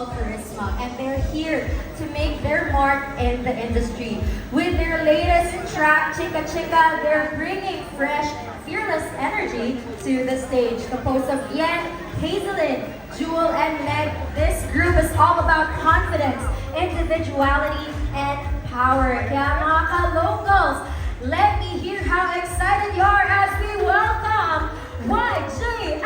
unbelievable charisma, and they're here to make their mark in the industry. With their latest track, Chika Chika, they're bringing fresh, fearless energy to the stage. Composed of Yen, Hazelin, Jewel, and Meg, this group is all about confidence, individuality, and power. Kaya mga ka-locals, let me hear how excited you are as we welcome YGIG!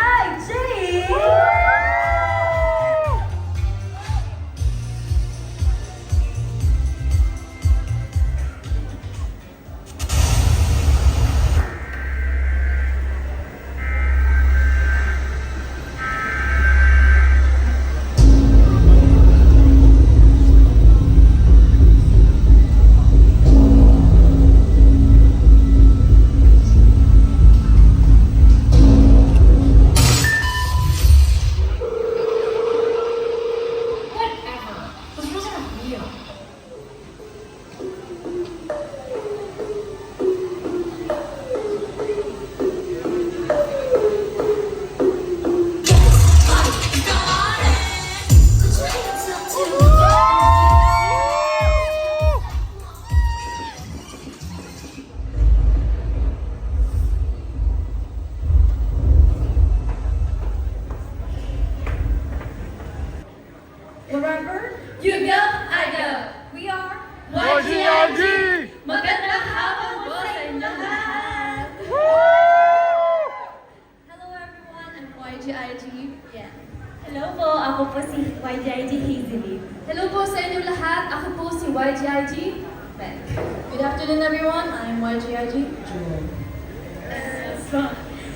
Wherever you go, I go. We are YGIG! Magandang hapon po sa inyo lahat! Hello everyone, I'm YGIG. Yeah. Hello po, ako po si YGIG Hazelin. Hello po sa inyo lahat. Ako po si YGIG Meg. Good afternoon everyone. I'm YGIG Jewel.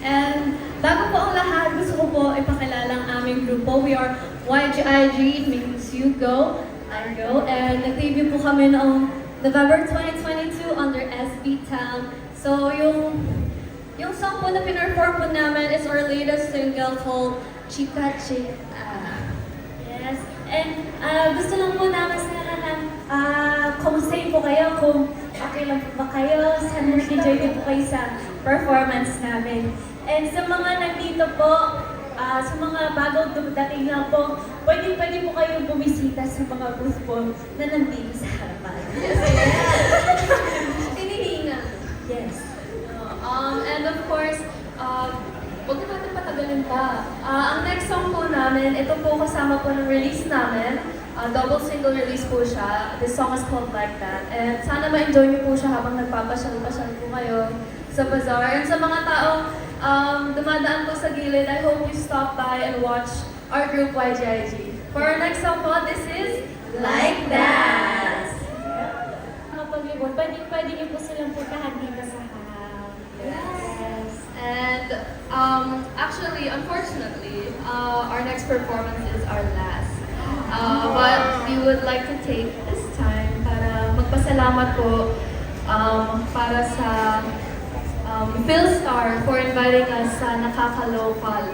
And bago po ang lahat, gusto ko po ipakilala ang aming grupo. We are YGIG, it means you go, I go. And nag-debut po kami noong November 2022 under SB Town. So yung song po na pinerform po namin is our latest single called Chika Chika. Yes. And gusto lang po namin sana lang kumustahin po kayo kung okay lang po ba kayo, sana nag-enjoy din po kayo sa performance namin. And sa mga nandito po, sa mga bagong dumating lang po, pwede po kayong bumisita sa mga booth po na nandito sa harapan. Tinihinga. Yes. And of course, huwag na natin patagalin pa. Ang next song po namin, ito po kasama po ng release namin. Double single release po siya. This song is called Like That. And sana ma-enjoy niyo po siya habang nagpapasyal-pasyal po kayo sa bazaar. And sa mga taong dumadaan po sa gilid, I hope you stop by and watch our group YGIG. For our next song po, this is Like That! Kapag libon, pwede niyo po silang puntahan dito sa harap. Yes. And actually, unfortunately, our next performance is our last. But we would like to take this time para magpasalamat po para sa Philstar for inviting us sa Nakakalocal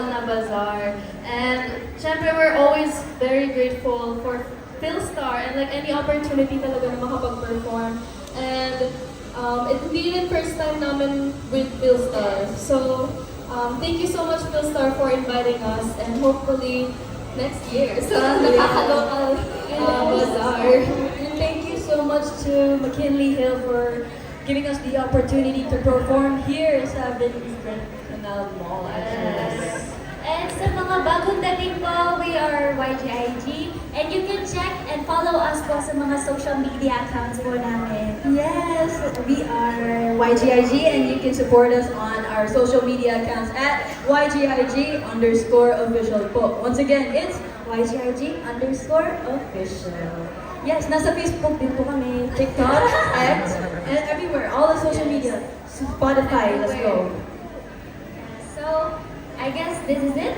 na bazaar. And syempre, we're always very grateful for Philstar and like any opportunity talaga na makapag-perform. And hindi rin first time namin with Philstar. So, thank you so much Philstar for inviting us and hopefully next year sa Nakakalocal bazaar. And thank you so much to McKinley Hill for giving us the opportunity to perform here sa Eastern Canal Mall. Yes. And sa mga bagong dating po, we are YGIG. And you can check and follow us po sa mga social media accounts po namin. Yes, we are YGIG and you can support us on our social media accounts at YGIG_official po. Once again, it's YGIG_official. Yes, nasa Facebook din po kami, TikTok, X, and everywhere, all the social media. Spotify, let's go. So, I guess this is it.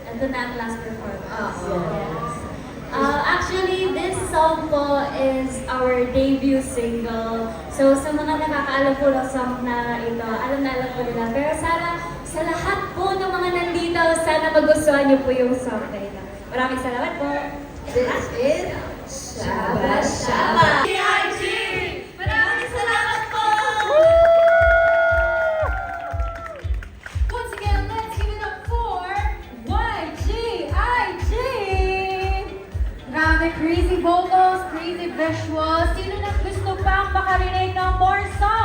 And the not last performance. Yes. Actually, this song po is our debut single. So, sa mga nakakaalam po ng song na ito, alam na alam po nila. Pero sana, sa lahat po ng mga nandito, sana magustuhan niyo po yung song na ito. Maraming salamat po. This is Shaba Shaba. YGIG! Maraming salamat po! Once again, let's give it up for YGIG! Grabe, crazy vocals, crazy visuals. Sino nang gusto pang makarinig ng more songs?